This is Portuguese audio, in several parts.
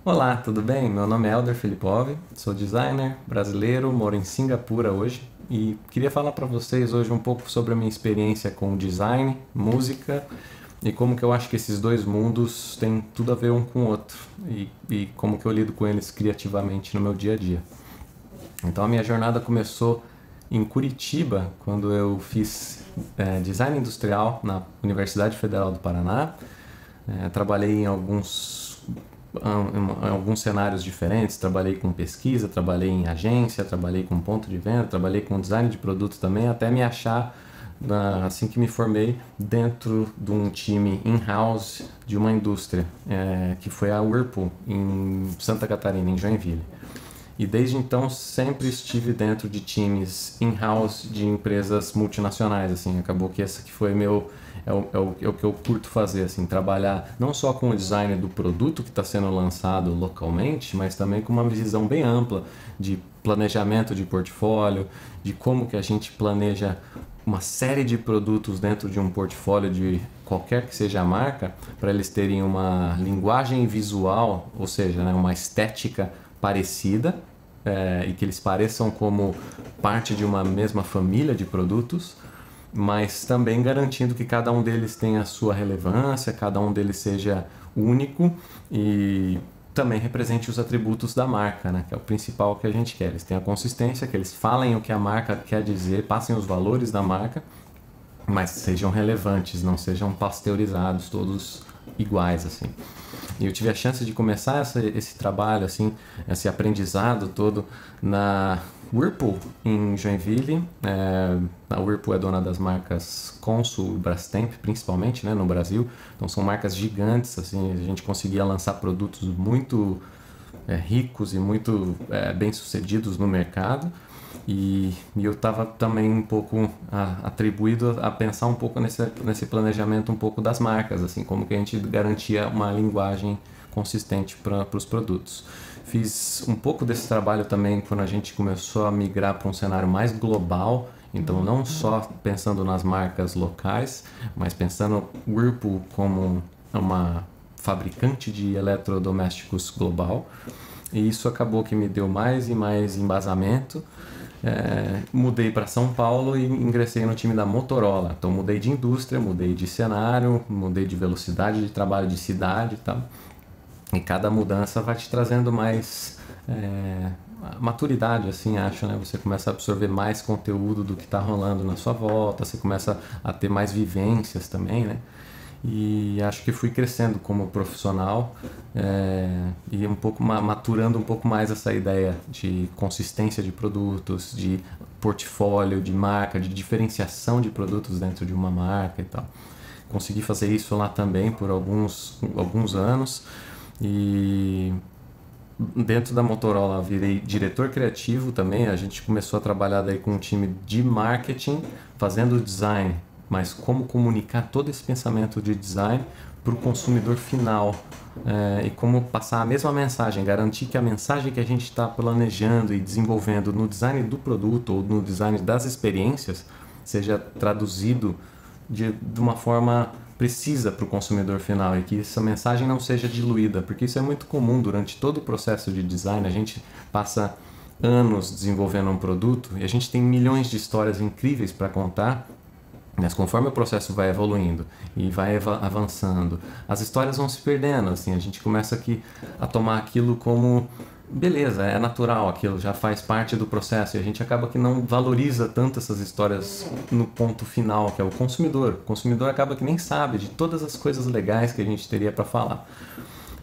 Olá, tudo bem? Meu nome é Elder Filipov, sou designer brasileiro, moro em Singapura hoje e queria falar para vocês hoje um pouco sobre a minha experiência com design, música e como que eu acho que esses dois mundos têm tudo a ver um com o outro e como que eu lido com eles criativamente no meu dia a dia. Então a minha jornada começou em Curitiba, quando eu fiz design industrial na Universidade Federal do Paraná. Trabalhei em alguns cenários diferentes, trabalhei com pesquisa, trabalhei em agência, trabalhei com ponto de venda, trabalhei com design de produto também, até me achar, assim que me formei, dentro de um time in-house de uma indústria, que foi a Whirlpool, em Santa Catarina, em Joinville. E desde então sempre estive dentro de times in-house de empresas multinacionais, assim, acabou que esse que foi é o que eu curto fazer, assim, trabalhar não só com o design do produto que está sendo lançado localmente, mas também com uma visão bem ampla de planejamento de portfólio, de como que a gente planeja uma série de produtos dentro de um portfólio de qualquer que seja a marca, para eles terem uma linguagem visual, ou seja, né, uma estética parecida, e que eles pareçam como parte de uma mesma família de produtos, mas também garantindo que cada um deles tenha a sua relevância, cada um deles seja único e também represente os atributos da marca, né? Que é o principal que a gente quer. Eles tenham a consistência, que eles falem o que a marca quer dizer, passem os valores da marca, mas sejam relevantes, não sejam pasteurizados, todos iguais, assim. E eu tive a chance de começar esse trabalho, assim, esse aprendizado todo na Whirlpool, em Joinville. A Whirlpool é dona das marcas Consul e Brastemp, principalmente, né, no Brasil. Então são marcas gigantes, assim, a gente conseguia lançar produtos muito ricos e muito bem-sucedidos no mercado. E eu estava também um pouco atribuído a pensar um pouco nesse planejamento um pouco das marcas, assim, como que a gente garantia uma linguagem consistente para os produtos. Fiz um pouco desse trabalho também quando a gente começou a migrar para um cenário mais global, então não só pensando nas marcas locais, mas pensando Whirlpool como uma fabricante de eletrodomésticos global. E isso acabou que me deu mais e mais embasamento. Mudei para São Paulo e ingressei no time da Motorola. Então mudei de indústria, mudei de cenário, mudei de velocidade de trabalho, de cidade e tal. E cada mudança vai te trazendo mais maturidade, assim, acho, né? Você começa a absorver mais conteúdo do que está rolando na sua volta, você começa a ter mais vivências também, né? E acho que fui crescendo como profissional, e um pouco maturando um pouco mais essa ideia de consistência de produtos, de portfólio, de marca, de diferenciação de produtos dentro de uma marca e tal. Consegui fazer isso lá também por alguns anos e dentro da Motorola virei diretor criativo também. A gente começou a trabalhar daí com um time de marketing, fazendo design, mas como comunicar todo esse pensamento de design para o consumidor final, e como passar a mesma mensagem, garantir que a mensagem que a gente está planejando e desenvolvendo no design do produto ou no design das experiências seja traduzido de uma forma precisa para o consumidor final e que essa mensagem não seja diluída, porque isso é muito comum durante todo o processo de design. A gente passa anos desenvolvendo um produto e a gente tem milhões de histórias incríveis para contar. Mas conforme o processo vai evoluindo e vai avançando, as histórias vão se perdendo, assim, a gente começa aqui a tomar aquilo como beleza, é natural, aquilo já faz parte do processo e a gente acaba que não valoriza tanto essas histórias no ponto final, que é o consumidor. O consumidor acaba que nem sabe de todas as coisas legais que a gente teria para falar.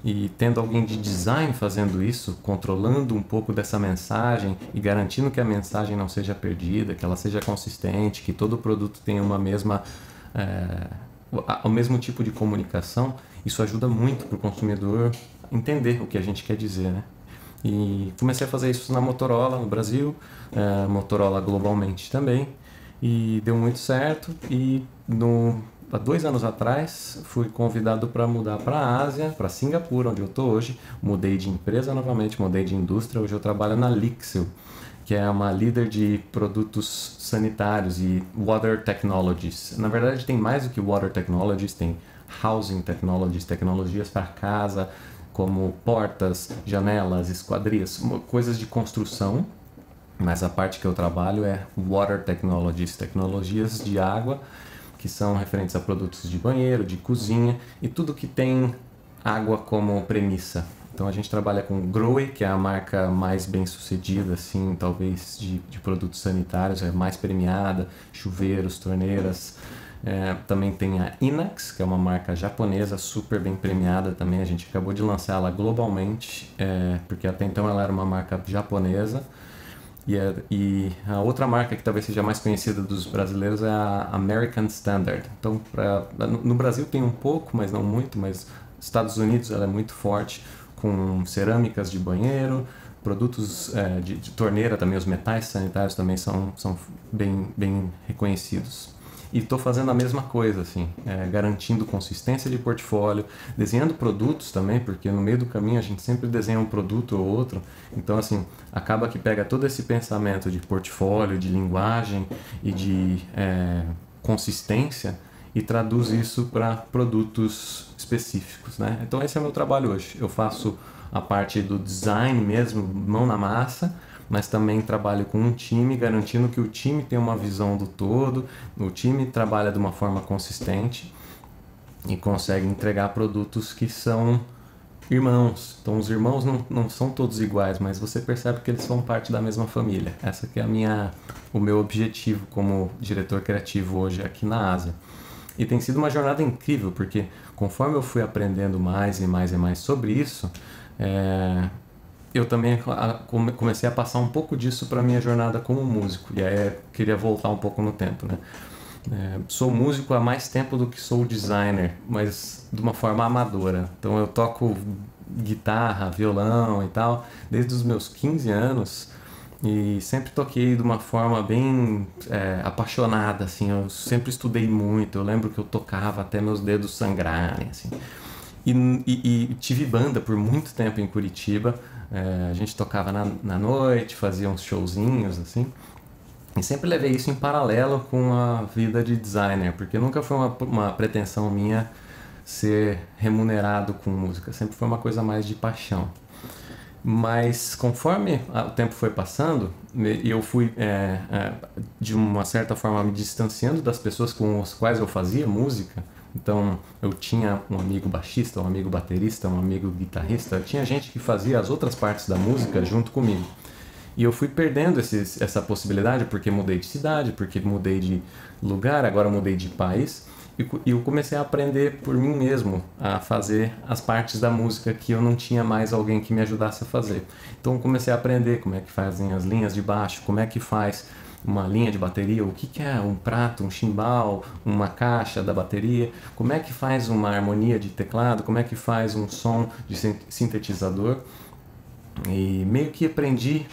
E tendo alguém de design fazendo isso, controlando um pouco dessa mensagem e garantindo que a mensagem não seja perdida, que ela seja consistente, que todo produto tenha o mesmo tipo de comunicação, isso ajuda muito para o consumidor entender o que a gente quer dizer, né? E comecei a fazer isso na Motorola no Brasil, Motorola globalmente também, e deu muito certo. E há 2 anos atrás fui convidado para mudar para a Ásia, para Singapura, onde eu estou hoje. Mudei de empresa novamente, mudei de indústria. Hoje eu trabalho na Lixil, que é uma líder de produtos sanitários e water technologies. Na verdade tem mais do que water technologies, tem housing technologies, tecnologias para casa, como portas, janelas, esquadrias, coisas de construção. Mas a parte que eu trabalho é Water Technologies, tecnologias de água, que são referentes a produtos de banheiro, de cozinha e tudo que tem água como premissa. Então a gente trabalha com Grohe, que é a marca mais bem sucedida, assim, talvez de produtos sanitários, é mais premiada, chuveiros, torneiras. Também tem a Inax, que é uma marca japonesa super bem premiada também. A gente acabou de lançar ela globalmente, porque até então ela era uma marca japonesa. E a outra marca que talvez seja mais conhecida dos brasileiros é a American Standard. Então, no Brasil tem um pouco, mas não muito, mas nos Estados Unidos ela é muito forte, com cerâmicas de banheiro, produtos de torneira também, os metais sanitários também são bem reconhecidos. E estou fazendo a mesma coisa, assim, garantindo consistência de portfólio, desenhando produtos também, porque no meio do caminho a gente sempre desenha um produto ou outro. Então, assim, acaba que pega todo esse pensamento de portfólio, de linguagem e de consistência e traduz isso para produtos específicos, né? Então, esse é o meu trabalho hoje. Eu faço a parte do design mesmo, mão na massa, mas também trabalho com um time, garantindo que o time tem uma visão do todo, o time trabalha de uma forma consistente e consegue entregar produtos que são irmãos. Então os irmãos não são todos iguais, mas você percebe que eles são parte da mesma família. Essa que é o meu objetivo como diretor criativo hoje aqui na Ásia. E tem sido uma jornada incrível, porque conforme eu fui aprendendo mais e mais e mais sobre isso, eu também comecei a passar um pouco disso para minha jornada como músico. E aí queria voltar um pouco no tempo, né? Sou músico há mais tempo do que sou designer, mas de uma forma amadora. Então eu toco guitarra, violão e tal, desde os meus 15 anos. E sempre toquei de uma forma bem apaixonada, assim. Eu sempre estudei muito. Eu lembro que eu tocava até meus dedos sangrarem, assim. E tive banda por muito tempo em Curitiba. A gente tocava na noite, fazia uns showzinhos, assim. E sempre levei isso em paralelo com a vida de designer, porque nunca foi uma pretensão minha ser remunerado com música. Sempre foi uma coisa mais de paixão. Mas conforme o tempo foi passando, eu fui, de uma certa forma, me distanciando das pessoas com as quais eu fazia música. Então eu tinha um amigo baixista, um amigo baterista, um amigo guitarrista. Eu tinha gente que fazia as outras partes da música junto comigo. E eu fui perdendo essa possibilidade porque mudei de cidade, porque mudei de lugar, agora mudei de país. E eu comecei a aprender por mim mesmo a fazer as partes da música que eu não tinha mais alguém que me ajudasse a fazer. Então eu comecei a aprender como é que fazem as linhas de baixo, como é que faz uma linha de bateria, o que é um prato, um chimbal, uma caixa da bateria, como é que faz uma harmonia de teclado, como é que faz um som de sintetizador. E meio que aprendi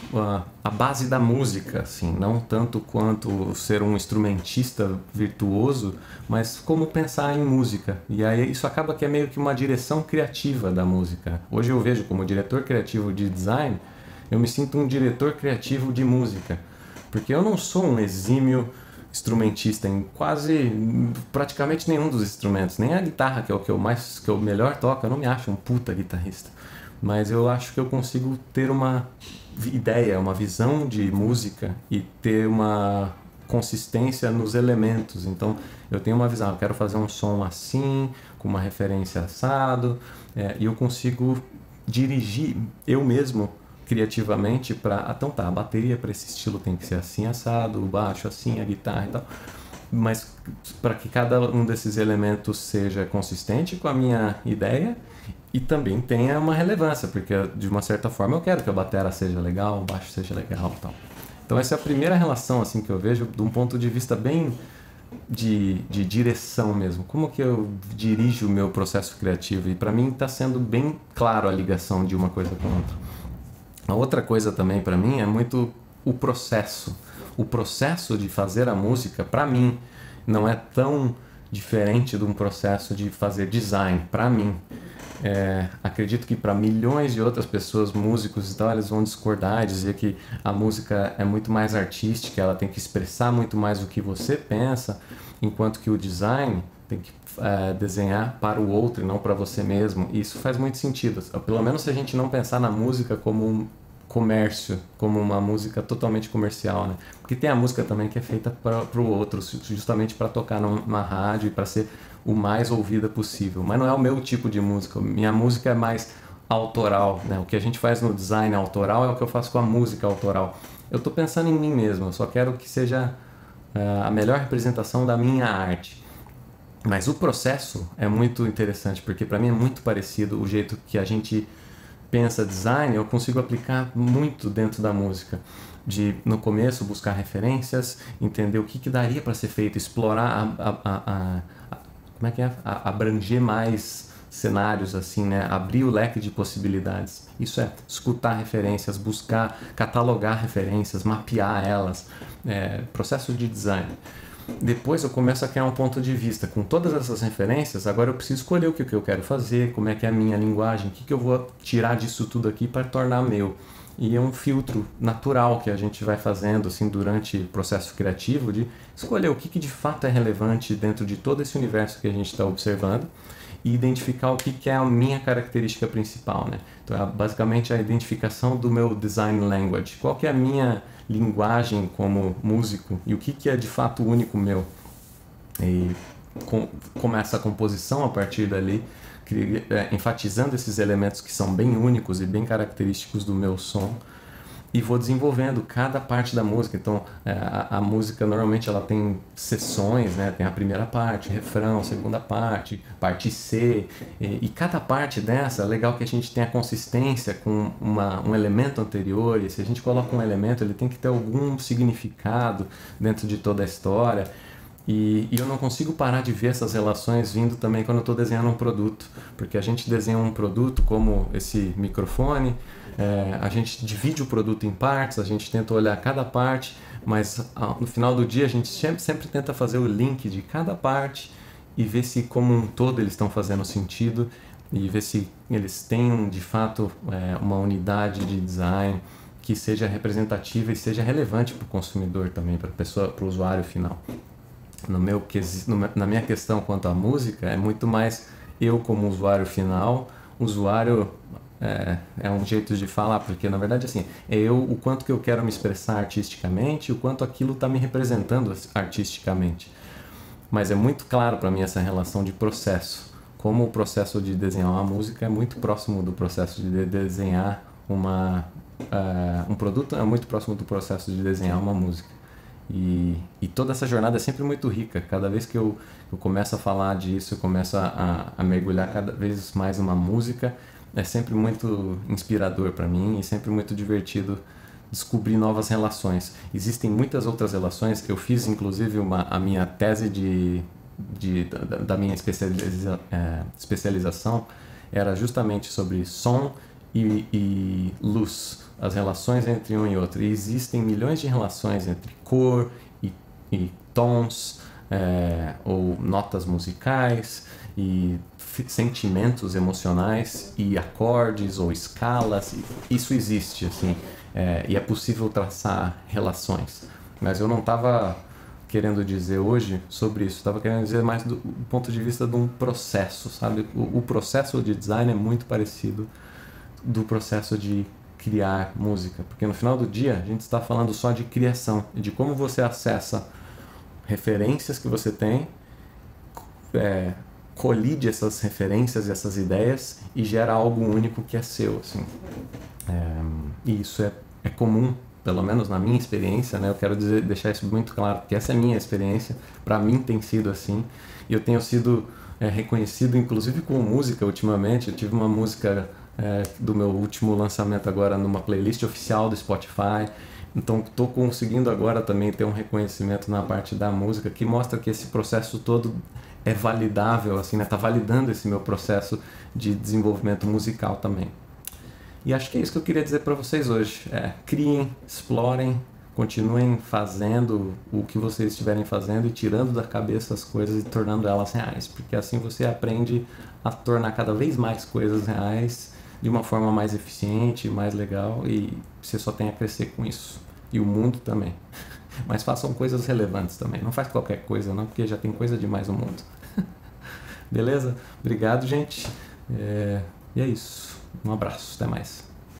a base da música, assim, não tanto quanto ser um instrumentista virtuoso, mas como pensar em música. E aí isso acaba que é meio que uma direção criativa da música. Hoje eu vejo como diretor criativo de design, eu me sinto um diretor criativo de música, porque eu não sou um exímio instrumentista em praticamente nenhum dos instrumentos, nem a guitarra, que é o que eu melhor toco, eu não me acho um puta guitarrista. Mas eu acho que eu consigo ter uma ideia, uma visão de música e ter uma consistência nos elementos. Então eu tenho uma visão, eu quero fazer um som assim, com uma referência assado, e eu consigo dirigir eu mesmo criativamente para, então tá, a bateria para esse estilo tem que ser assim assado, o baixo assim, a guitarra e tal. Mas para que cada um desses elementos seja consistente com a minha ideia e também tenha uma relevância, porque de uma certa forma eu quero que a bateria seja legal, o baixo seja legal e tal. Então essa é a primeira relação assim que eu vejo de um ponto de vista bem de direção mesmo. Como que eu dirijo o meu processo criativo? E para mim está sendo bem claro a ligação de uma coisa com a outra. A outra coisa também para mim é muito o processo. O processo de fazer a música, para mim, não é tão diferente de um processo de fazer design, para mim. Acredito que para milhões de outras pessoas, músicos e tal, eles vão discordar e dizer que a música é muito mais artística, ela tem que expressar muito mais o que você pensa, enquanto que o design tem que desenhar para o outro e não para você mesmo. E isso faz muito sentido. Pelo menos se a gente não pensar na música como um comércio, como uma música totalmente comercial, né? Porque tem a música também que é feita para o outro, justamente para tocar numa rádio e para ser o mais ouvida possível. Mas não é o meu tipo de música. Minha música é mais autoral, né? O que a gente faz no design autoral é o que eu faço com a música autoral. Eu estou pensando em mim mesmo, eu só quero que seja a melhor representação da minha arte. Mas o processo é muito interessante, porque para mim é muito parecido o jeito que a gente pensa design, eu consigo aplicar muito dentro da música. De, no começo, buscar referências, entender o que daria para ser feito, explorar, como é que é? Abranger mais cenários, assim, né? Abrir o leque de possibilidades. Isso é escutar referências, buscar, catalogar referências, mapear elas. Processo de design. Depois eu começo a criar um ponto de vista. Com todas essas referências, agora eu preciso escolher o que eu quero fazer, como é que é a minha linguagem, o que eu vou tirar disso tudo aqui para tornar meu. E é um filtro natural que a gente vai fazendo assim, durante o processo criativo, de escolher o que de fato é relevante dentro de todo esse universo que a gente está observando e identificar o que é a minha característica principal, né? Então, é basicamente a identificação do meu design language. Qual que é a minha linguagem como músico e o que é de fato único meu. E começa a composição a partir dali, enfatizando esses elementos que são bem únicos e bem característicos do meu som, e vou desenvolvendo cada parte da música. Então a música normalmente ela tem sessões, né? Tem a primeira parte, refrão, segunda parte, parte C, e cada parte dessa é legal que a gente tenha consistência com um elemento anterior, e se a gente coloca um elemento ele tem que ter algum significado dentro de toda a história. E eu não consigo parar de ver essas relações vindo também quando eu estou desenhando um produto, porque a gente desenha um produto como esse microfone, a gente divide o produto em partes, a gente tenta olhar cada parte, mas no final do dia a gente sempre tenta fazer o link de cada parte e ver se como um todo eles estão fazendo sentido e ver se eles têm de fato uma unidade de design que seja representativa e seja relevante para o consumidor também, para a pessoa, para o usuário final. Na minha questão quanto à música, é muito mais eu como usuário final. Usuário é um jeito de falar, porque na verdade assim, é eu, o quanto que eu quero me expressar artisticamente, o quanto aquilo está me representando artisticamente. Mas é muito claro para mim essa relação de processo. Como o processo de desenhar uma música é muito próximo do processo de desenhar um produto, é muito próximo do processo de desenhar uma música. E toda essa jornada é sempre muito rica. Cada vez que eu começo a falar disso, eu começo a mergulhar cada vez mais uma música, é sempre muito inspirador para mim e sempre muito divertido descobrir novas relações. Existem muitas outras relações. Eu fiz inclusive a minha tese da minha especialização era justamente sobre som e luz, as relações entre um e outro. E existem milhões de relações entre cor e tons, ou notas musicais, e sentimentos emocionais, e acordes ou escalas. Isso existe, assim, e é possível traçar relações. Mas eu não estava querendo dizer hoje sobre isso, estava querendo dizer mais do ponto de vista de um processo, sabe? O processo de design é muito parecido do processo de criar música, porque no final do dia a gente está falando só de criação e de como você acessa referências que você tem, colide essas referências e essas ideias e gera algo único que é seu, assim. E isso é comum, pelo menos na minha experiência, né? Eu quero deixar isso muito claro, porque essa é a minha experiência, para mim tem sido assim, e eu tenho sido reconhecido inclusive com música ultimamente. Eu tive uma música do meu último lançamento agora numa playlist oficial do Spotify, então estou conseguindo agora também ter um reconhecimento na parte da música que mostra que esse processo todo é validável, assim, né? Tá validando esse meu processo de desenvolvimento musical também. E acho que é isso que eu queria dizer para vocês hoje. Criem, explorem, continuem fazendo o que vocês estiverem fazendo e tirando da cabeça as coisas e tornando elas reais, porque assim você aprende a tornar cada vez mais coisas reais de uma forma mais eficiente, mais legal, e você só tem a crescer com isso. E o mundo também. Mas façam coisas relevantes também. Não faz qualquer coisa não, porque já tem coisa demais no mundo. Beleza? Obrigado, gente. E é isso. Um abraço. Até mais.